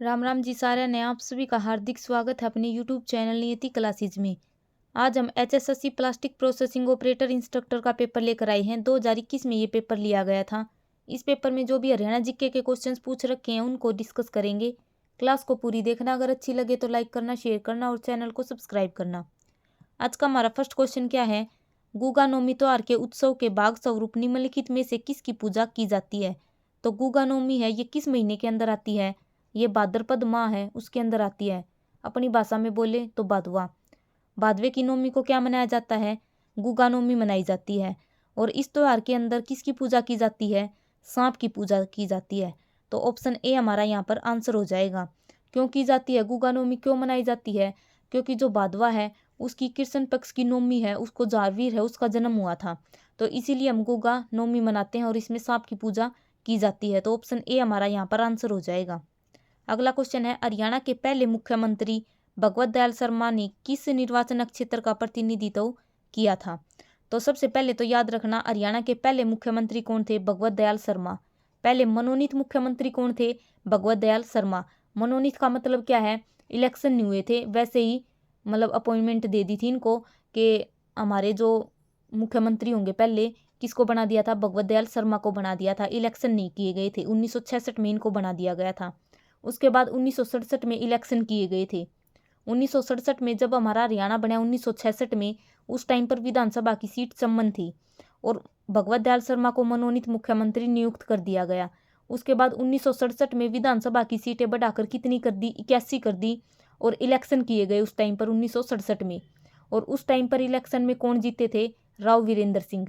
राम राम जी सारे ने आप सभी का हार्दिक स्वागत है अपने YouTube चैनल नियति क्लासेज में। आज हम HSSC plastic processing operator instructor का पेपर लेकर आए हैं। 2021 में ये पेपर लिया गया था। इस पेपर में जो भी हरियाणा जीके के क्वेश्चंस पूछ रखे हैं उनको डिस्कस करेंगे। क्लास को पूरी देखना, अगर अच्छी लगे तो लाइक करना, शेयर करना और चैनल को सब्सक्राइब करना। आज का हमारा फर्स्ट क्वेश्चन क्या है? गुगा नवमी त्योहार के उत्सव के भाग स्वरूप निम्नलिखित में से किसकी पूजा की जाती है? तो गुगा नवमी है, ये किस महीने के अंदर आती है? ये भाद्रपद माह है, उसके अंदर आती है। अपनी भाषा में बोले तो भादवा। भादवे की नवमी को क्या मनाया जाता है? गुगा नवमी मनाई जाती है। और इस त्योहार के अंदर किसकी पूजा की जाती है? सांप की पूजा की जाती है। तो ऑप्शन ए हमारा यहाँ पर आंसर हो जाएगा। क्यों की जाती है? गुगा नवमी क्यों मनाई जाती है? क्योंकि जो भादवा है उसकी कृष्ण पक्ष की नवमी है, उसको जारवीर है, उसका जन्म हुआ था, तो इसीलिए हम गुगा नवमी मनाते हैं और इसमें सांप की पूजा की जाती है। तो ऑप्शन ए हमारा यहाँ पर आंसर हो जाएगा। अगला क्वेश्चन है, हरियाणा के पहले मुख्यमंत्री भगवत दयाल शर्मा ने किस निर्वाचन क्षेत्र का प्रतिनिधित्व किया था? तो सबसे पहले तो याद रखना, हरियाणा के पहले मुख्यमंत्री कौन थे? भगवत दयाल शर्मा। पहले मनोनीत मुख्यमंत्री कौन थे? भगवत दयाल शर्मा। मनोनीत का मतलब क्या है? इलेक्शन नहीं हुए थे, वैसे ही मतलब अपॉइंटमेंट दे दी थी इनको कि हमारे जो मुख्यमंत्री होंगे पहले, किसको बना दिया था? भगवत दयाल शर्मा को बना दिया था। इलेक्शन नहीं किए गए थे, 1966 में इनको बना दिया गया था। उसके बाद 1967 में इलेक्शन किए गए थे। 1967 में जब हमारा हरियाणा बना 1966 में, उस टाइम पर विधानसभा की सीट सम्मन थी और भगवत दयाल शर्मा को मनोनीत मुख्यमंत्री नियुक्त कर दिया गया। उसके बाद 1967 में विधानसभा की सीटें बढ़ाकर कितनी कर दी? 81 कर दी। और इलेक्शन किए गए उस टाइम पर 1967 में। और उस टाइम पर इलेक्शन में कौन जीते थे? राव वीरेंद्र सिंह।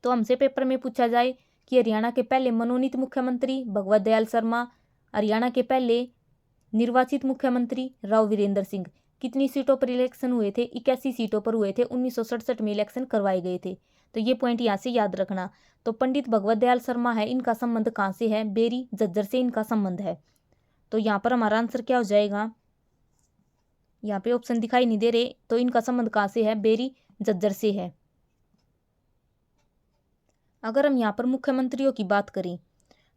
तो हमसे पेपर में पूछा जाए कि हरियाणा के पहले मनोनीत मुख्यमंत्री भगवत दयाल शर्मा, हरियाणा के पहले निर्वाचित मुख्यमंत्री राव वीरेंद्र सिंह, कितनी सीटों पर इलेक्शन हुए थे? 81 सीटों पर हुए थे। 1967 में इलेक्शन करवाए गए थे। तो ये पॉइंट यहाँ से याद रखना। तो पंडित भगवत दयाल शर्मा है, इनका संबंध कहाँ से है? बेरी झज्जर से इनका संबंध है। तो यहाँ पर हमारा आंसर क्या हो जाएगा? यहाँ पे ऑप्शन दिखाई नहीं दे रहे, तो इनका संबंध कहाँ से है? बेरी झज्जर से है। अगर हम यहाँ पर मुख्यमंत्रियों की बात करें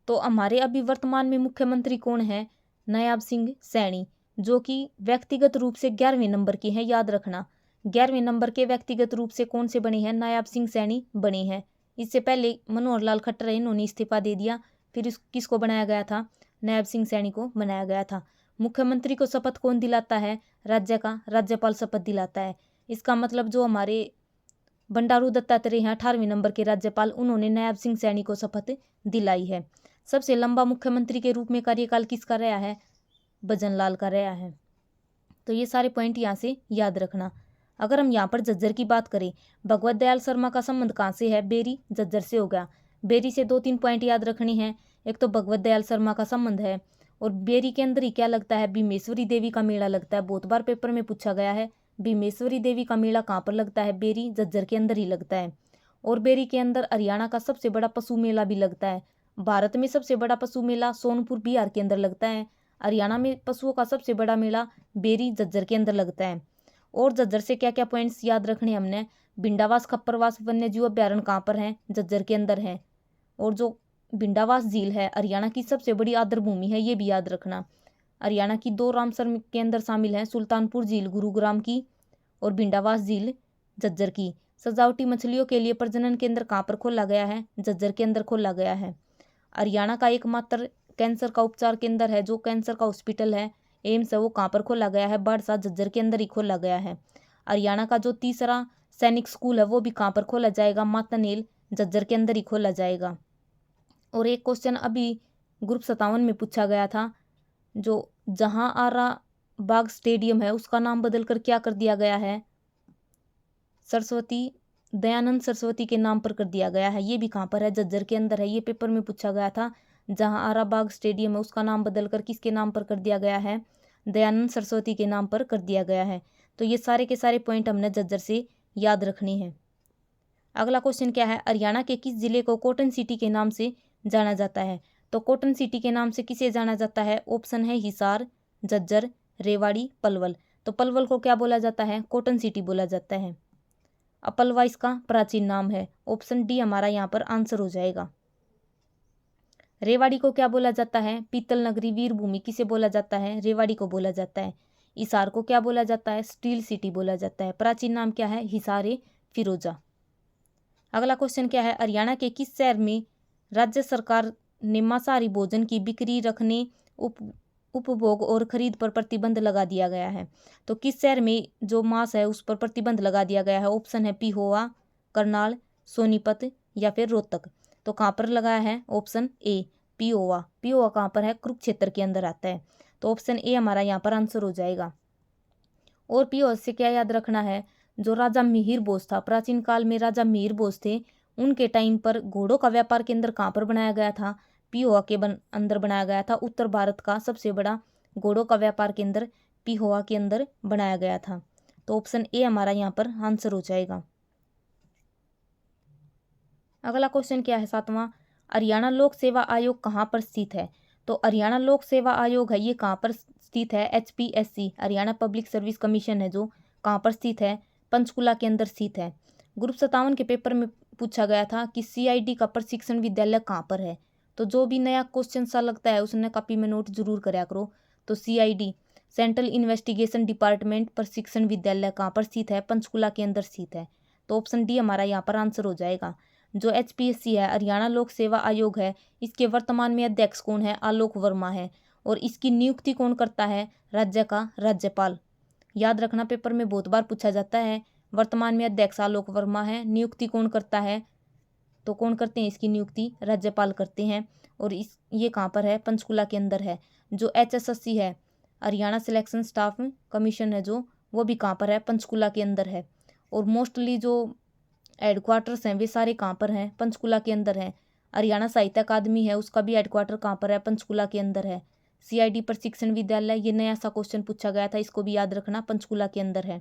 तो हमारे अभी वर्तमान में मुख्यमंत्री कौन है? नायब सिंह सैनी, जो कि व्यक्तिगत रूप से 11वें नंबर के हैं। याद रखना, 11वें नंबर के व्यक्तिगत रूप से कौन से बने हैं? नायब सिंह सैनी बने हैं। इससे पहले मनोहर लाल खट्टर है, इन्होंने इस्तीफा दे दिया, फिर किसको बनाया गया था? नायब सिंह सैनी को बनाया गया था। मुख्यमंत्री को शपथ कौन दिलाता है? राज्य का राज्यपाल शपथ दिलाता है। इसका मतलब जो हमारे बंडारू दत्तात्रेय हैं 18वें नंबर के राज्यपाल, उन्होंने नायब सिंह सैनी को शपथ दिलाई है। सबसे लंबा मुख्यमंत्री के रूप में कार्यकाल किसका रहा है? भजन लाल का रहा है। तो ये सारे पॉइंट यहाँ से याद रखना। अगर हम यहाँ पर झज्जर की बात करें, भगवत दयाल शर्मा का संबंध कहाँ से है? बेरी झज्जर से हो गया। बेरी से 2-3 पॉइंट याद रखने हैं। एक तो भगवत दयाल शर्मा का संबंध है, और बेरी के अंदर ही क्या लगता है? भीमेश्वरी देवी का मेला लगता है। बहुत बार पेपर में पूछा गया है, भीमेश्वरी देवी का मेला कहाँ पर लगता है? बेरी झज्जर के अंदर ही लगता है। और बेरी के अंदर हरियाणा का सबसे बड़ा पशु मेला भी लगता है। भारत में सबसे बड़ा पशु मेला सोनपुर बिहार के अंदर लगता है। हरियाणा में पशुओं का सबसे बड़ा मेला बेरी झज्जर के अंदर लगता है। और झज्जर से क्या क्या पॉइंट्स याद रखने हमने? भिंडावास खप्परवास वन्य जीव अभ्यारण्य कहाँ पर है? झज्जर के अंदर है। और जो भिंडावास झील है हरियाणा की सबसे बड़ी आर्द्र भूमि है, ये भी याद रखना। हरियाणा की 2 रामसर के अंदर शामिल है, सुल्तानपुर झील गुरुग्राम की और भिंडावास झील झज्जर की। सजावटी मछलियों के लिए प्रजनन केंद्र कहाँ पर खोला गया है? झज्जर के अंदर खोला गया है। हरियाणा का एकमात्र कैंसर का उपचार केंद्र है, जो कैंसर का हॉस्पिटल है, एम्स है, वो कहाँ पर खोला गया है? बाड़सा झज्जर के अंदर ही खोला गया है। हरियाणा का जो तीसरा सैनिक स्कूल है वो भी कहाँ पर खोला जाएगा? मातनेल झज्जर के अंदर ही खोला जाएगा। और एक क्वेश्चन अभी ग्रुप 57 में पूछा गया था, जो जहां आरा बाग स्टेडियम है उसका नाम बदलकर क्या कर दिया गया है? सरस्वती दयानंद सरस्वती के नाम पर कर दिया गया है। ये भी कहाँ पर है? झज्जर के अंदर है। ये पेपर में पूछा गया था। जहां आरा बाग स्टेडियम है उसका नाम बदलकर किसके नाम पर कर दिया गया है? दयानंद सरस्वती के नाम पर कर दिया गया है। तो ये सारे के सारे पॉइंट हमने झज्जर से याद रखने हैं। अगला क्वेश्चन क्या है? हरियाणा के किस जिले को कॉटन सिटी के नाम से जाना जाता है? तो कॉटन सिटी के नाम से किसे जाना जाता है? ऑप्शन है हिसार, झज्जर, रेवाड़ी, पलवल। तो पलवल को क्या बोला जाता है? कॉटन सिटी बोला जाता है। अपलवा इसका प्राचीन नाम है। ऑप्शन डी हमारा यहाँ पर आंसर हो जाएगा। रेवाड़ी को क्या बोला जाता है? पीतल नगरी, वीर भूमि किसे बोला जाता है? रेवाड़ी को बोला जाता है। हिसार को क्या बोला जाता है? स्टील सिटी बोला जाता है। प्राचीन नाम क्या है? हिसार फिरोजा। अगला क्वेश्चन क्या है? हरियाणा के किस शहर में राज्य सरकार ने मांसाहारी भोजन की बिक्री, रखने, उपभोग और खरीद पर प्रतिबंध लगा दिया गया है? तो किस शहर में जो मांस है उस पर प्रतिबंध लगा दिया गया है? ऑप्शन है पिहोवा, करनाल, सोनीपत या फिर रोहतक। तो कहाँ पर लगाया है? Option A Pehowa. पिहोवा कहाँ पर है? कुरुक्षेत्र के अंदर आता है। तो ऑप्शन ए हमारा यहाँ पर आंसर हो जाएगा। और पिहोवा से क्या याद रखना है? जो राजा मिहिर भोज था, प्राचीन काल में राजा मिहिर भोज थे, उनके टाइम पर घोड़ों का व्यापार केंद्र कहाँ पर बनाया गया था? पिहोवा के अंदर बनाया गया था। उत्तर भारत का सबसे बड़ा घोड़ों का व्यापार केंद्र पिहोवा के अंदर बनाया गया था। तो ऑप्शन ए हमारा यहाँ पर आंसर हो जाएगा। अगला क्वेश्चन क्या है? 7वां, हरियाणा लोक सेवा आयोग कहाँ पर स्थित है? तो हरियाणा लोक सेवा आयोग है, ये कहाँ पर स्थित है? HPSC, Haryana public service commission है, जो कहाँ पर स्थित है? पंचकुला के अंदर स्थित है। ग्रुप 57 के पेपर में पूछा गया था कि CID का प्रशिक्षण विद्यालय कहाँ पर है? तो जो भी नया क्वेश्चन सा लगता है उसने कॉपी में नोट जरूर कराया करो। तो CID, सेंट्रल इन्वेस्टिगेशन डिपार्टमेंट प्रशिक्षण विद्यालय कहाँ पर स्थित है? पंचकुला के अंदर स्थित है। तो ऑप्शन डी हमारा यहाँ पर आंसर हो जाएगा। जो HPSC है, हरियाणा लोक सेवा आयोग है, इसके वर्तमान में अध्यक्ष कौन है? आलोक वर्मा है। और इसकी नियुक्ति कौन करता है? राज्य का राज्यपाल। याद रखना, पेपर में बहुत बार पूछा जाता है। वर्तमान में अध्यक्ष आलोक वर्मा है, नियुक्ति कौन करता है? तो कौन करते हैं इसकी नियुक्ति? राज्यपाल करते हैं। और ये कहाँ पर है? पंचकुला के अंदर है। जो HSSC है, हरियाणा सिलेक्शन स्टाफ कमीशन है, जो वो भी कहाँ पर है? पंचकुला के अंदर है। और मोस्टली जो हेडक्वार्टर्स हैं वे सारे कहाँ पर हैं? पंचकुला के अंदर है। हरियाणा साहित्य अकादमी है, उसका भी हेडक्वार्टर कहाँ पर है? पंचकुला के अंदर है। CID प्रशिक्षण विद्यालय, ये नया सा क्वेश्चन पूछा गया था, इसको भी याद रखना, पंचकुला के अंदर है।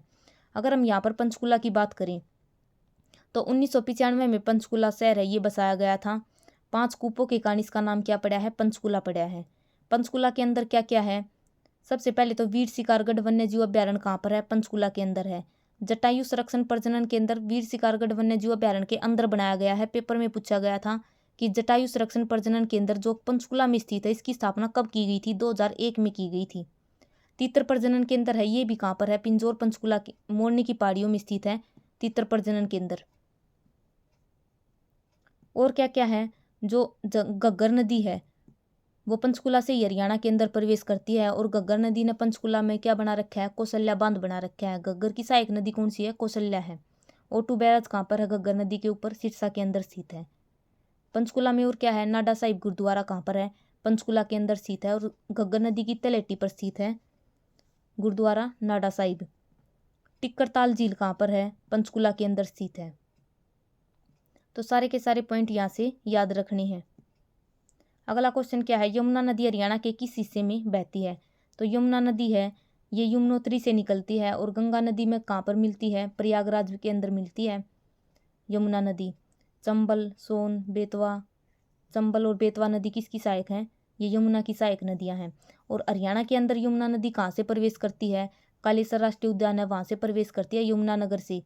अगर हम यहाँ पर पंचकुला की बात करें तो 1995 में पंचकुला शहर है, ये बसाया गया था। 5 कूपों के कारण इसका नाम क्या पड़ा है? पंचकुला पड़ा है। पंचकुला के अंदर क्या क्या है? सबसे पहले तो वीर शिकारगढ़ वन्य जीव अभ्यारण्य कहाँ पर है? पंचकुला के अंदर है। जटायु संरक्षण प्रजनन केंद्र वीर शिकारगढ़ वन्य जीव अभ्यारण्य के अंदर बनाया गया है। पेपर में पूछा गया था कि जटायु संरक्षण प्रजनन केंद्र जो पंचकुला में स्थित है, इसकी स्थापना कब की गई थी? 2001 में की गई थी। तीतर प्रजनन केंद्र है, ये भी कहाँ पर है? पिंजौर पंचकुला के मोरनी की पहाड़ियों में स्थित है तीतर प्रजनन केंद्र। और क्या क्या है? जो घग्गर नदी है वो पंचकुला से ही हरियाणा के अंदर प्रवेश करती है। और घग्गर नदी ने पंचकुला में क्या बना रखा है? कौशल्या बांध बना रखा है। घग्गर की सहायक नदी कौन सी है? कौशल्या है। O2 बैराज कहाँ पर है? घग्गर नदी के ऊपर, सिरसा के अंदर स्थित है। पंचकुला में और क्या है? नाडा साहिब गुरुद्वारा कहाँ पर है? पंचकुला के अंदर स्थित है। और घग्गर नदी की तलहटी पर स्थित है गुरुद्वारा नाडा साहिब। टिक्करताल झील कहाँ पर है? पंचकुला के अंदर स्थित है। तो सारे के सारे पॉइंट यहाँ से याद रखने हैं। अगला क्वेश्चन क्या है? यमुना नदी हरियाणा के किस हिस्से में बहती है? तो यमुना नदी है, ये यमुनोत्री से निकलती है। और गंगा नदी में कहाँ पर मिलती है? प्रयागराज के अंदर मिलती है यमुना नदी। चंबल, सोन, बेतवा, चंबल और बेतवा नदी किसकी सहायक हैं? ये यमुना की सहायक नदियां हैं। और हरियाणा के अंदर यमुना नदी कहाँ से प्रवेश करती है? कालेसर राष्ट्रीय उद्यान है, वहाँ से प्रवेश करती है, यमुनानगर से।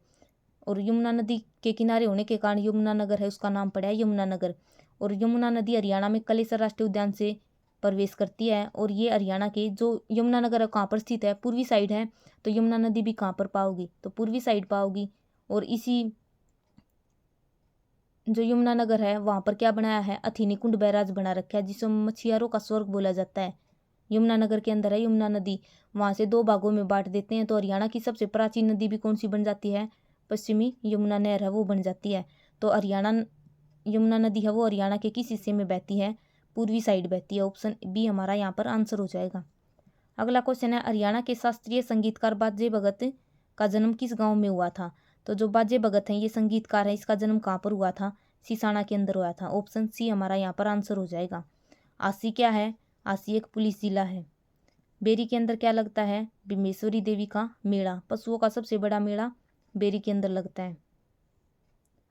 और यमुना नदी के किनारे होने के कारण यमुनानगर है, उसका नाम पड़ा है यमुनानगर। और यमुना नदी हरियाणा में कालेसर राष्ट्रीय उद्यान से प्रवेश करती है। और ये हरियाणा के जो यमुनानगर है कहाँ पर स्थित है? पूर्वी साइड है। तो यमुना नदी भी कहाँ पर पाओगी? तो पूर्वी साइड पाओगी। और इसी जो यमुनानगर है वहाँ पर क्या बनाया है? अथिनी कुंड बैराज बना रखा है, जिसे मछुआरों का स्वर्ग बोला जाता है। यमुनानगर के अंदर है यमुना नदी, वहाँ से 2 भागों में बांट देते हैं। तो हरियाणा की सबसे प्राचीन नदी भी कौन सी बन जाती है? पश्चिमी यमुना नहर है, वो बन जाती है। तो हरियाणा यमुना नदी है वो हरियाणा के किस हिस्से में बहती है? पूर्वी साइड बहती है। ऑप्शन बी हमारा यहाँ पर आंसर हो जाएगा। अगला क्वेश्चन है, हरियाणा के शास्त्रीय संगीतकार बाजे भगत का जन्म किस गाँव में हुआ था? तो जो बाजे भगत हैं ये संगीतकार है, इसका जन्म कहाँ पर हुआ था? सिसाना के अंदर हुआ था। ऑप्शन सी हमारा यहाँ पर आंसर हो जाएगा। आसी क्या है? आसी एक पुलिस जिला है। बेरी के अंदर क्या लगता है? भीमेश्वरी देवी का मेला, पशुओं का सबसे बड़ा मेला बेरी के अंदर लगता है।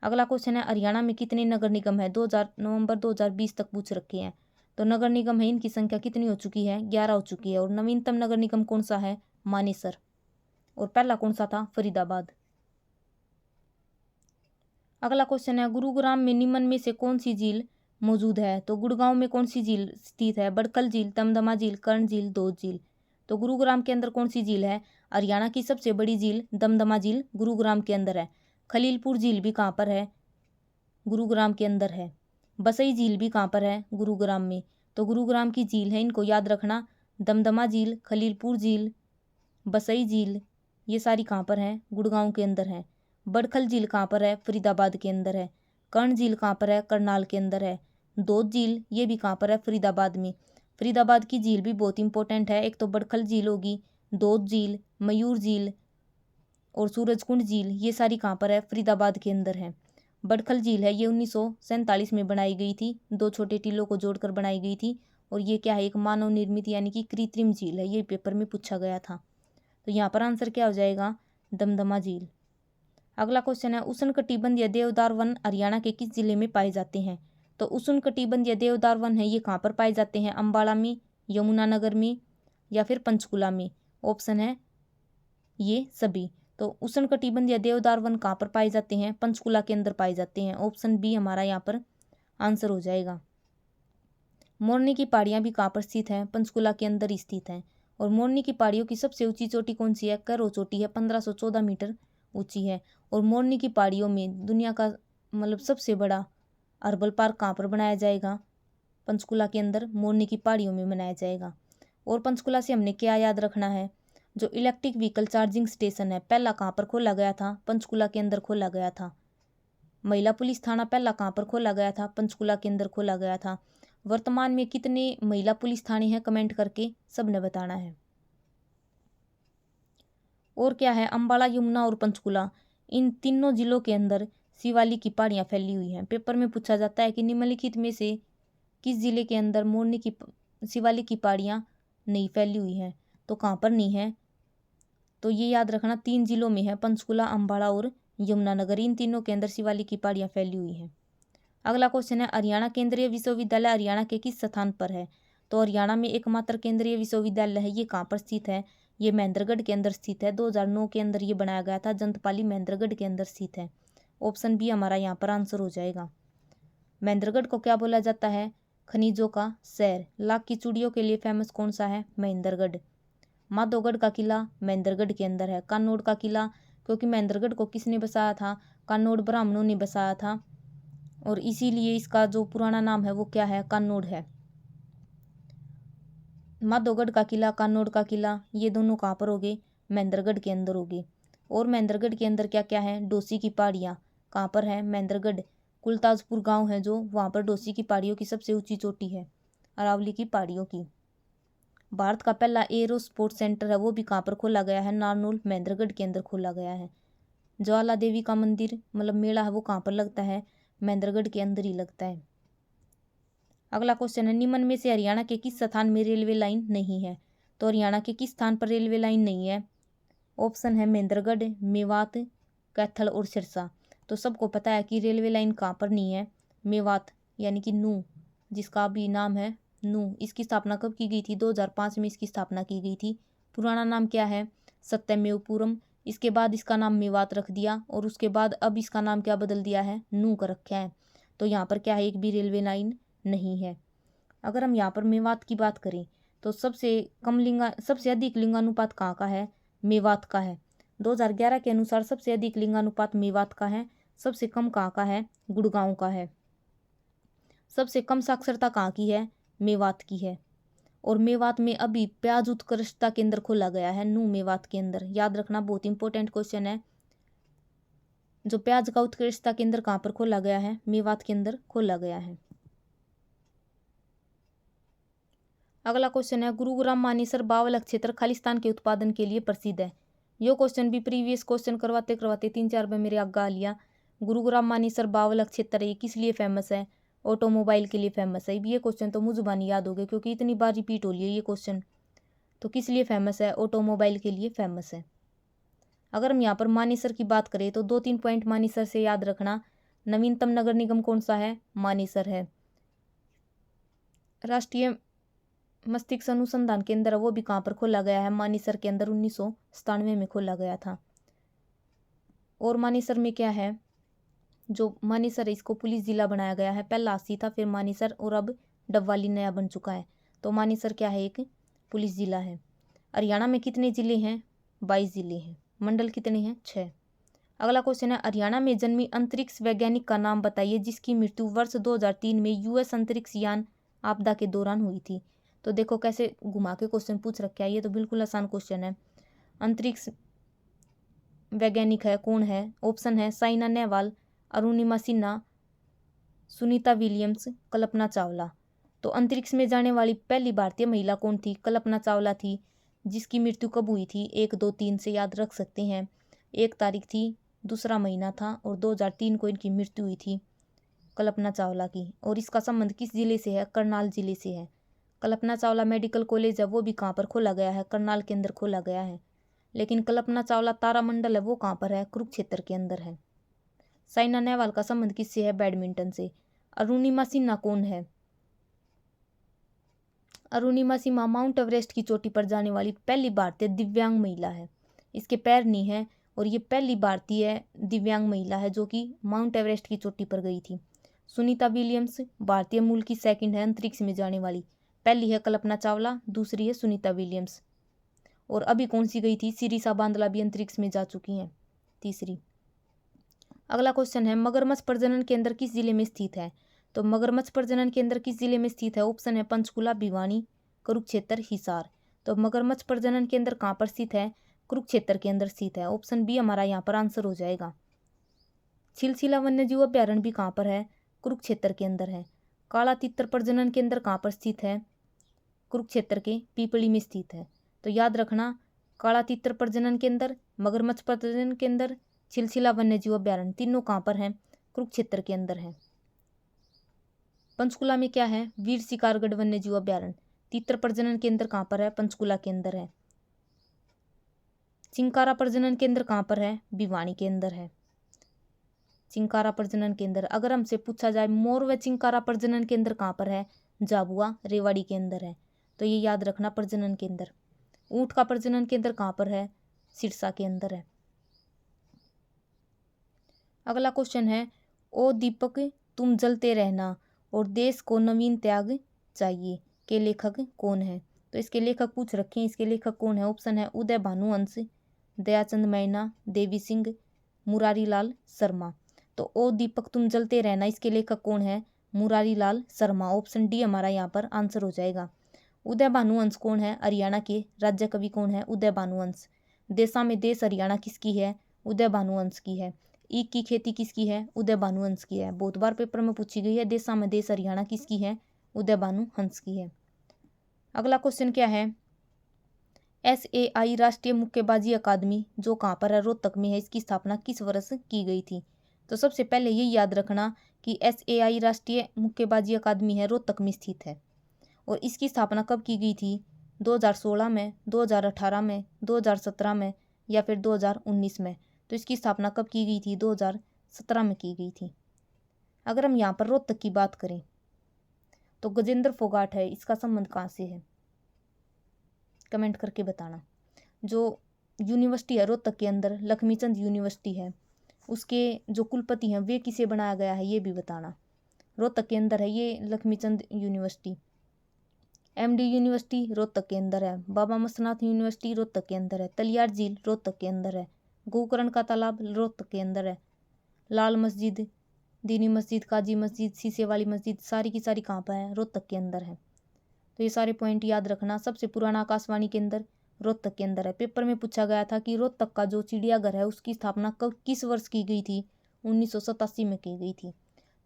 अगला क्वेश्चन है, हरियाणा में कितने नगर निगम है? नवंबर 2020 तक पूछ रखे हैं। तो नगर निगम है, इनकी संख्या कितनी हो चुकी है? 11 हो चुकी है। और नवीनतम नगर निगम कौन सा है? मानेसर। और पहला कौन सा था? फरीदाबाद। अगला क्वेश्चन है, गुरुग्राम में निम्न में से कौन सी झील मौजूद है। तो गुड़गांव में कौन सी झील स्थित है? बड़खल झील, दमदमा झील, कर्ण झील, दोद झील। तो गुरुग्राम के अंदर कौन सी झील है? हरियाणा की सबसे बड़ी झील दमदमा झील गुरुग्राम के अंदर है। खलीलपुर झील भी कहाँ पर है? गुरुग्राम के अंदर है। बसई झील भी कहाँ पर है? गुरुग्राम में। तो गुरुग्राम की झील है, इनको याद रखना। दमदमा झील, खलीलपुर झील, बसई झील, ये सारी कहाँ पर हैं? गुड़गांव के अंदर है। बड़खल झील कहाँ पर है? फरीदाबाद के अंदर है। कर्ण झील कहाँ पर है? करनाल के अंदर है। दोद झील ये भी कहाँ पर है? फरीदाबाद में। फरीदाबाद की झील भी बहुत इंपॉर्टेंट है। एक तो बड़खल झील होगी, दोद झील, मयूर झील और सूरजकुंड झील, ये सारी कहाँ पर है? फरीदाबाद के अंदर है। बड़खल झील है, ये 1947 में बनाई गई थी, दो छोटे टीलों को जोड़कर बनाई गई थी। और ये क्या है? एक मानव निर्मित यानी कि कृत्रिम झील है। ये पेपर में पूछा गया था। तो यहाँ पर आंसर क्या हो जाएगा? दमदमा झील। अगला क्वेश्चन है, उष्णकटिबंधीय देवदार वन हरियाणा के किस जिले में पाए जाते हैं? तो उष्णकटिबंधीय देवदार वन है, ये कहाँ पर पाए जाते हैं? अम्बाला में, यमुनानगर में या फिर पंचकुला में? ऑप्शन है ये सभी। तो उष्णकटिबंधीय देवदार वन कहाँ पर पाए जाते हैं? पंचकुला के अंदर पाए जाते हैं। ऑप्शन बी हमारा यहाँ पर आंसर हो जाएगा। मोरनी की पहाड़ियाँ भी कहाँ पर स्थित हैं? पंचकुला के अंदर ही स्थित हैं। और मोरनी की पहाड़ियों की सबसे ऊंची चोटी कौन सी है? कैरो चोटी है, 1514 मीटर ऊंची है। और मोरनी की पहाड़ियों में दुनिया का मतलब सबसे बड़ा अर्बल पार्क कहाँ पर बनाया जाएगा? पंचकुला के अंदर मोरनी की पहाड़ियों में बनाया जाएगा। और पंचकुला से हमने क्या याद रखना है? जो इलेक्ट्रिक व्हीकल चार्जिंग स्टेशन है, पहला कहाँ पर खोला गया था? पंचकुला के अंदर खोला गया था। महिला पुलिस थाना पहला कहाँ पर खोला गया था? पंचकुला के अंदर खोला गया था। वर्तमान में कितने महिला पुलिस थाने हैं? कमेंट करके सबने बताना है। और क्या है? अम्बाला, यमुना और पंचकुला, इन तीनों जिलों के अंदर शिवालिक की पहाड़ियाँ फैली हुई हैं। पेपर में पूछा जाता है कि निम्नलिखित में से किस जिले के अंदर मोरनी की शिवालिक की पहाड़ियाँ नहीं फैली हुई हैं? तो कहाँ पर नहीं है? तो ये याद रखना, 3 जिलों में है, पंचकुला, अम्बाला और यमुनानगर, इन तीनों के अंदर शिवालिक की पहाड़ियाँ फैली हुई हैं। अगला क्वेश्चन है, हरियाणा केंद्रीय विश्वविद्यालय हरियाणा के किस स्थान पर है? तो हरियाणा में एकमात्र केंद्रीय विश्वविद्यालय है, ये कहाँ पर स्थित है? ये महेंद्रगढ़ के अंदर स्थित है। 2009 के अंदर ये बनाया गया था, जंतपाली महेंद्रगढ़ के अंदर स्थित है। ऑप्शन बी हमारा यहाँ पर आंसर हो जाएगा। महेंद्रगढ़ को क्या बोला जाता है? खनिजों का शहर। लाख की चूड़ियों के लिए फेमस कौन सा है? महेंद्रगढ़। माधोगढ़ का किला महेंद्रगढ़ के अंदर है। कान्नौड़ का किला, क्योंकि महेंद्रगढ़ को किसने बसाया था? कान्नौड़ ब्राह्मणों ने बसाया था, और इसीलिए इसका जो पुराना नाम है वो क्या है? कान्नौड़ है। माधोगढ़ का किला, कान्नौड़ का किला, ये दोनों कहाँ पर होंगे? महेंद्रगढ़ के अंदर होंगे। और महेंद्रगढ़ के अंदर क्या क्या है? डोसी की पहाड़ियाँ कहाँ पर है? महेंद्रगढ़। कुलताजपुर गांव है जो, वहाँ पर डोसी की पहाड़ियों की सबसे ऊंची चोटी है, अरावली की पहाड़ियों की। भारत का पहला एरो स्पोर्ट सेंटर है, वो भी कहाँ पर खोला गया है? नारनौल, महेंद्रगढ़ के अंदर खोला गया है। ज्वाला देवी का मंदिर मतलब मेला है, वो कहाँ पर लगता है? महेंद्रगढ़ के अंदर ही लगता है। अगला क्वेश्चन है, निम्न में से हरियाणा के किस स्थान में रेलवे लाइन नहीं है? तो हरियाणा के किस स्थान पर रेलवे लाइन नहीं है? ऑप्शन है महेंद्रगढ़, मेवात, कैथल और सिरसा। तो सबको पता है कि रेलवे लाइन कहाँ पर नहीं है? मेवात यानी कि नूह, जिसका भी नाम है नूह। इसकी स्थापना कब की गई थी? 2005 में इसकी स्थापना की गई थी। पुराना नाम क्या है? सत्यमेवपुरम। इसके बाद इसका नाम मेवात रख दिया, और उसके बाद अब इसका नाम क्या बदल दिया है? नूह कर रखा है। तो यहाँ पर क्या है? एक भी रेलवे लाइन नहीं है। अगर हम यहाँ पर मेवात की बात करें तो सबसे अधिक लिंगानुपात कहाँ का है? मेवात का है। 2011 के अनुसार सबसे अधिक लिंगानुपात मेवात का है। सबसे कम कहाँ का है? गुड़गांव का है। सबसे कम साक्षरता कहाँ की है? मेवात की है। और मेवात में अभी प्याज उत्कृष्टता केंद्र खोला गया है, नूह मेवात के अंदर। याद रखना, बहुत इंपॉर्टेंट क्वेश्चन है। जो प्याज का उत्कृष्टता केंद्र कहाँ पर खोला गया है? मेवात के अंदर खोला गया है। अगला क्वेश्चन है, गुरुग्राम मानेसर बावल क्षेत्र खालिस्तान के उत्पादन के लिए प्रसिद्ध है। यो क्वेश्चन भी प्रीवियस क्वेश्चन करवाते करवाते 3-4 बार मेरे आगे आ लिया। गुरुग्राम मानेसर बावल क्षेत्र ये किस लिए फेमस है? ऑटोमोबाइल के लिए फेमस है। ये क्वेश्चन तो मुझे जुबानी याद हो गया, क्योंकि इतनी बार रिपीट हो लिया ये क्वेश्चन। तो किस लिए फेमस है? ऑटोमोबाइल के लिए फेमस है। अगर हम यहाँ पर मानेसर की बात करें तो 2-3 पॉइंट मानेसर से याद रखना। नवीनतम नगर निगम कौन सा है? मानेसर है। राष्ट्रीय मस्तिष्क अनुसंधान केंद्र वो भी कहाँ पर खोला गया है? मानेसर के अंदर 1997 में खोला गया था। और मानेसर में क्या है? जो मानेसर है इसको पुलिस जिला बनाया गया है। पहला अस्सी था, फिर मानेसर, और अब डबवाली नया बन चुका है। तो मानेसर क्या है, एक पुलिस जिला है। हरियाणा में कितने ज़िले हैं? 22 ज़िले हैं। मंडल कितने हैं? 6। अगला क्वेश्चन है, हरियाणा में जन्मी अंतरिक्ष वैज्ञानिक का नाम बताइए जिसकी मृत्यु वर्ष 2003 में यूएस अंतरिक्ष यान आपदा के दौरान हुई थी। तो देखो कैसे घुमा के क्वेश्चन पूछ रखा है, ये तो बिल्कुल आसान क्वेश्चन है। अंतरिक्ष वैज्ञानिक है कौन है? ऑप्शन है साइना नेहवाल, अरुणिमा सिन्हा, सुनीता विलियम्स, कल्पना चावला। तो अंतरिक्ष में जाने वाली पहली भारतीय महिला कौन थी? कल्पना चावला थी, जिसकी मृत्यु कब हुई थी? 1, 2, 3 से याद रख सकते हैं। 1 तारीख थी, दूसरा महीना था, और 2003 को इनकी मृत्यु हुई थी कल्पना चावला की। और इसका संबंध किस जिले से है? करनाल जिले से है। कल्पना चावला मेडिकल कॉलेज है वो भी कहाँ पर खोला गया है? करनाल के अंदर खोला गया है। लेकिन कल्पना चावला तारामंडल है वो कहाँ पर है? कुरुक्षेत्र के अंदर है। साइना नेहवाल का संबंध किससे है? बैडमिंटन से। अरुणिमा सिन्हा कौन है? अरुणिमा सिन्हा माउंट एवरेस्ट की चोटी पर जाने वाली पहली भारतीय दिव्यांग महिला है। इसके पैर नहीं है, और ये पहली भारतीय दिव्यांग महिला है जो कि माउंट एवरेस्ट की चोटी पर गई थी। सुनीता विलियम्स भारतीय मूल की सेकंड है अंतरिक्ष में जाने वाली। पहली है कल्पना चावला, दूसरी है सुनीता विलियम्स। और अभी कौन सी गई थी? सिरिसा बांदला भी अंतरिक्ष में जा चुकी हैं, तीसरी। अगला क्वेश्चन है, मगरमच्छ प्रजनन केंद्र किस जिले में स्थित है? तो मगरमच्छ प्रजनन केंद्र किस जिले में स्थित है? ऑप्शन है पंचकुला, भिवानी, कुरुक्षेत्र, हिसार। तो मगरमच्छ प्रजनन केंद्र कहाँ पर स्थित है? कुरुक्षेत्र के अंदर स्थित है। ऑप्शन बी हमारा यहाँ पर आंसर हो जाएगा। छिलछिला वन्यजीव अभ्यारण्य भी कहाँ पर है? कुरुक्षेत्र के अंदर है। काला तितर प्रजनन केंद्र कहाँ पर स्थित है? कुरुक्षेत्र के पीपली में स्थित है। तो याद रखना, काला तितर प्रजनन केंद्र, मगरमच्छ प्रजनन केंद्र, छिलछिला वन्यजीव अभ्यारण्य तीनों कहाँ पर हैं? कुरुक्षेत्र के अंदर है। पंचकुला में क्या है? वीर शिकारगढ़ वन्यजीव अभ्यारण्य। तितर प्रजनन केंद्र कहाँ पर है? पंचकुला के अंदर है। चिंकारा प्रजनन केंद्र कहाँ पर है? भिवानी के अंदर है। चिंकारा प्रजनन केंद्र। अगर हमसे पूछा जाए मोर व चिंकारा प्रजनन केंद्र कहाँ पर है? झाबुआ, रेवाड़ी के अंदर है। तो ये याद रखना प्रजनन केंद्र। ऊंट का प्रजनन केंद्र कहाँ पर है? सिरसा के अंदर है। अगला क्वेश्चन है, ओ दीपक तुम जलते रहना और देश को नवीन त्याग चाहिए के लेखक कौन है? तो इसके लेखक पूछ रखे हैं, इसके लेखक कौन है? ऑप्शन है उदय भानुवंश, दयाचंद मैना, देवी सिंह, मुरारी लाल शर्मा। तो ओ दीपक तुम जलते रहना इसके लेखक कौन है? मुरारी लाल शर्मा। ऑप्शन डी हमारा यहाँ पर आंसर हो जाएगा। उदय भानुवंश कौन है? हरियाणा के राज्य कवि कौन है? उदय भानुवंश। देशा में देश हरियाणा किसकी है? उदय भानुवंश की है। ईख की खेती किसकी है? उदय भानुवंश की है। बहुत बार पेपर में पूछी गई है। देशा में देश हरियाणा किसकी है? उदय भानुवंश की है। अगला क्वेश्चन क्या है, SAI राष्ट्रीय मुक्केबाजी अकादमी जो कहाँ पर है? रोहतक में है। इसकी स्थापना किस वर्ष की गई थी? तो सबसे पहले ये याद रखना कि SAI राष्ट्रीय मुक्केबाजी अकादमी है रोहतक में स्थित है। और इसकी स्थापना कब की गई थी? 2016 में, 2018 में, 2017 में या फिर 2019 में। तो इसकी स्थापना कब की गई थी? 2017 में की गई थी। अगर हम यहाँ पर रोहतक की बात करें तो गजेंद्र फोगाट है, इसका संबंध कहाँ से है? कमेंट करके बताना। जो यूनिवर्सिटी है रोहतक के अंदर, लक्ष्मीचंद यूनिवर्सिटी है, उसके जो कुलपति हैं वे किसे बनाया गया है ये भी बताना। रोहतक के अंदर है ये Laxmichand university. MD university Rohtak के अंदर है। बाबा मस्तनाथ यूनिवर्सिटी रोहतक के अंदर है। तलियार झील रोहतक के अंदर है। गोकर्ण का तालाब रोहतक के अंदर है। लाल मस्जिद, दीनी मस्जिद, काजी मस्जिद, शीशे वाली मस्जिद सारी की सारी कहाँ पर है? रोहतक के अंदर है। तो ये सारे पॉइंट याद रखना। सबसे पुराना आकाशवाणी केंद्र रोहतक के अंदर है। पेपर में पूछा गया था कि रोहतक का जो चिड़ियाघर है उसकी स्थापना कब किस वर्ष की गई थी? 1987 में की गई थी।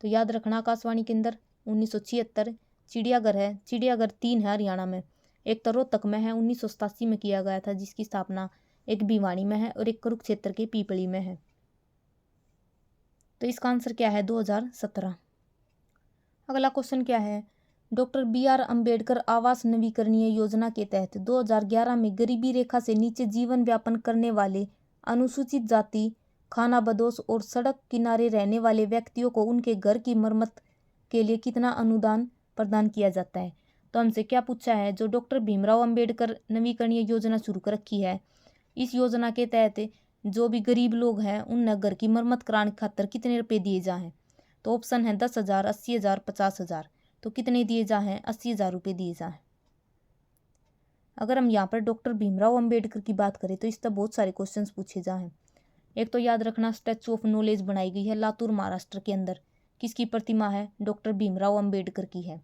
तो याद रखना आकाशवाणी केंद्र 1976। चिड़ियाघर है, चिड़ियाघर 3 है हरियाणा में। एक तो रोहतक में है, 1987 में किया गया था जिसकी स्थापना। एक भिवानी में है और एक कुरुक्षेत्र के पीपली में है। तो इसका आंसर क्या है? 2017। अगला क्वेश्चन क्या है, डॉक्टर BR अम्बेडकर आवास नवीकरणीय योजना के तहत 2011 में गरीबी रेखा से नीचे जीवन व्यापन करने वाले अनुसूचित जाति, खानाबदोश और सड़क किनारे रहने वाले व्यक्तियों को उनके घर की मरम्मत के लिए कितना अनुदान प्रदान किया जाता है? तो हमसे क्या पूछा है, जो डॉक्टर भीमराव अम्बेडकर नवीकरणीय योजना शुरू कर रखी है, इस योजना के तहत जो भी गरीब लोग हैं उन घर की मरम्मत कराने खातर कितने रुपए दिए जाएँ? तो ऑप्शन है 10,000, 80,000, 50,000। तो कितने दिए जाएँ? 80,000 रुपये दिए जाएँ। अगर हम यहाँ पर डॉक्टर भीमराव अंबेडकर की बात करें तो इस पर बहुत सारे क्वेश्चंस पूछे जाएँ। एक तो याद रखना, स्टैचू ऑफ नॉलेज बनाई गई है लातूर महाराष्ट्र के अंदर। किसकी प्रतिमा है? डॉक्टर भीमराव अंबेडकर की है।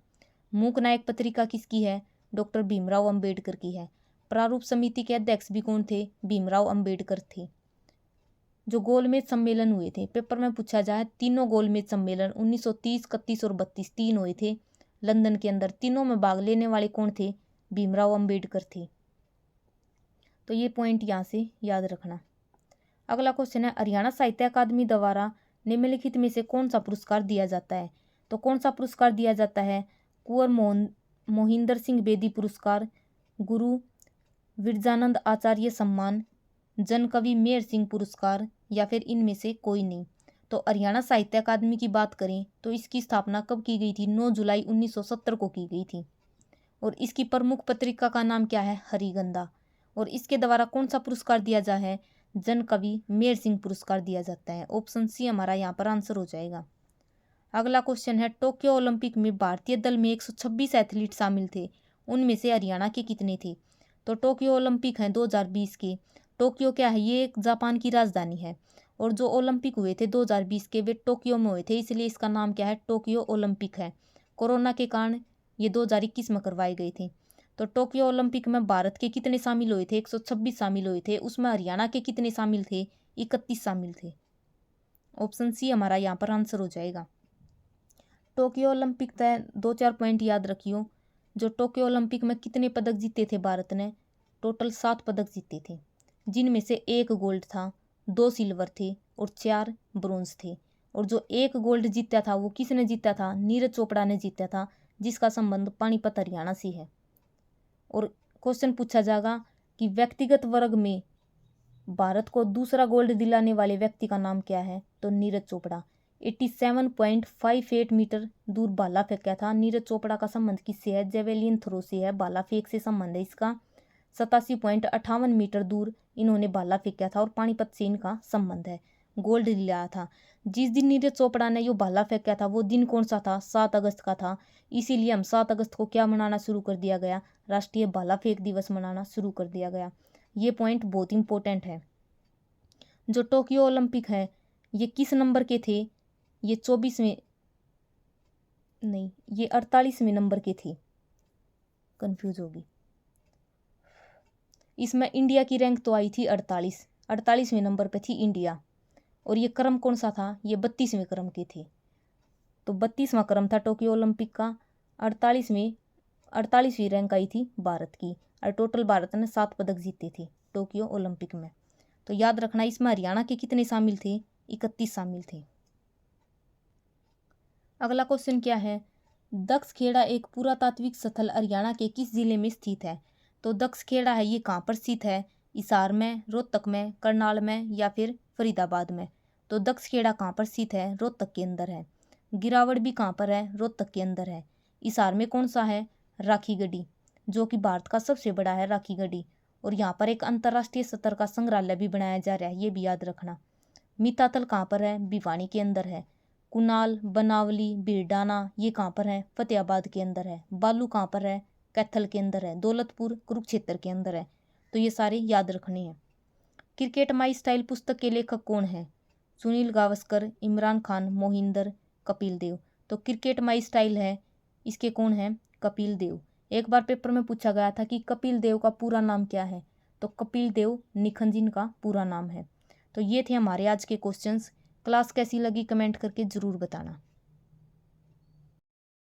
मूक नायक पत्रिका किसकी है? डॉक्टर भीमराव अंबेडकर की है। प्रारूप समिति के अध्यक्ष भी कौन थे? भीमराव अंबेडकर थे। जो गोलमेज सम्मेलन हुए थे, पेपर में पूछा जाए, तीनों गोलमेज सम्मेलन 1930, 31 और 32 तीन हुए थे लंदन के अंदर। तीनों में भाग लेने वाले कौन थे? भीमराव अंबेडकर थे। तो ये पॉइंट यहाँ से याद रखना। अगला क्वेश्चन है, हरियाणा साहित्य अकादमी द्वारा निम्नलिखित में से कौन सा पुरस्कार दिया जाता है? तो कौन सा पुरस्कार दिया जाता है? कुंवर मोहिंदर सिंह बेदी पुरस्कार, गुरु विरजानंद आचार्य सम्मान, जन कवि मेहर सिंह पुरस्कार, या फिर इनमें से कोई नहीं। तो हरियाणा साहित्य अकादमी की बात करें तो इसकी स्थापना कब की गई थी? 9 जुलाई 1970 को की गई थी। और इसकी प्रमुख पत्रिका का नाम क्या है? हरिगंधा। और इसके द्वारा कौन सा पुरस्कार दिया जा है? जन कवि मेहर सिंह पुरस्कार दिया जाता है। ऑप्शन सी हमारा यहाँ पर आंसर हो जाएगा। अगला क्वेश्चन है, टोक्यो ओलंपिक में भारतीय दल में 126 एथलीट शामिल थे, उनमें से हरियाणा के कितने थे? तो टोक्यो ओलंपिक है 2020 के। टोक्यो क्या है? ये एक जापान की राजधानी है। और जो ओलंपिक हुए थे 2020 के वे टोक्यो में हुए थे, इसलिए इसका नाम क्या है? टोक्यो ओलंपिक है। कोरोना के कारण ये 2021 में करवाए गए थे। तो टोक्यो ओलंपिक में भारत के कितने शामिल हुए थे? 126 शामिल हुए थे। उसमें हरियाणा के कितने शामिल थे? 31 शामिल थे। ऑप्शन सी हमारा यहाँ पर आंसर हो जाएगा। टोक्यो ओलंपिक तय 2-4 पॉइंट याद रखियो। जो टोक्यो ओलंपिक में कितने पदक जीते थे भारत ने? टोटल 7 पदक जीते थे, जिनमें से 1 गोल्ड था, 2 सिल्वर थे और 4 ब्रोंज थे। और जो 1 गोल्ड जीता था वो किसने जीता था? नीरज चोपड़ा ने जीता था, जिसका संबंध पानीपत हरियाणा से है। और क्वेश्चन पूछा जाएगा कि व्यक्तिगत वर्ग में भारत को दूसरा गोल्ड दिलाने वाले व्यक्ति का नाम क्या है? तो नीरज चोपड़ा। 87.58 मीटर दूर भाला फेंका था। नीरज चोपड़ा का संबंध किससे है? जेवेलिन थ्रो से है, भाला फेंक से संबंध है इसका। 87.58 मीटर दूर इन्होंने भाला फेंका था और पानीपत से इनका संबंध है। गोल्ड दिलाया था। जिस दिन नीरज चोपड़ा ने यो भाला फेंका था वो दिन कौन सा था? 7 अगस्त का था। इसीलिए हम 7 अगस्त को क्या मनाना शुरू कर दिया गया? राष्ट्रीय भाला फेंक दिवस मनाना शुरू कर दिया गया। ये पॉइंट बहुत इंपॉर्टेंट है। जो टोक्यो ओलंपिक है ये किस नंबर के थे? ये 24वें नहीं, ये 48वें नंबर के थे। कंफ्यूज होगी। इसमें इंडिया की रैंक तो आई थी 48वें नंबर पे थी इंडिया। और ये क्रम कौन सा था? ये 32वें क्रम के थे। तो 32वां क्रम था टोक्यो ओलंपिक का। 48वीं रैंक आई थी भारत की। और टोटल भारत ने 7 पदक जीते थे टोक्यो ओलंपिक में। तो याद रखना, इसमें हरियाणा के कितने शामिल थे? 31 शामिल थे। अगला क्वेश्चन क्या है? दक्ष खेड़ा एक पुरातात्विक स्थल हरियाणा के किस जिले में स्थित है? तो दक्ष खेड़ा है ये कहाँ पर स्थित है? हिसार में, रोहतक में, करनाल में, या फिर फरीदाबाद में? तो दक्ष खेड़ा कहाँ पर स्थित है? रोहतक के अंदर है। गिरावड़ भी कहाँ पर है? रोहतक के अंदर है। हिसार में कौन सा है? राखीगढ़ी, जो कि भारत का सबसे बड़ा है राखीगढ़ी। और यहाँ पर एक अंतर्राष्ट्रीय स्तर का संग्रहालय भी बनाया जा रहा है, ये भी याद रखना। मितातल कहाँ पर है? भिवानी के अंदर है। कुनाल, बनावली, भीरडाना ये कहाँ पर है? फतेहाबाद के अंदर है। बालू कहाँ पर है? कैथल के अंदर है। दौलतपुर कुरुक्षेत्र के अंदर है। तो ये सारे याद रखने हैं। क्रिकेट माई स्टाइल पुस्तक के लेखक कौन है? सुनील गावस्कर, इमरान खान, मोहिंदर, कपिल देव। तो क्रिकेट माई स्टाइल है, इसके कौन है? कपिल देव। एक बार पेपर में पूछा गया था कि कपिल देव का पूरा नाम क्या है? तो कपिल देव निखंजिन का पूरा नाम है। तो ये थे हमारे आज के क्वेश्चंस। क्लास कैसी लगी कमेंट करके ज़रूर बताना।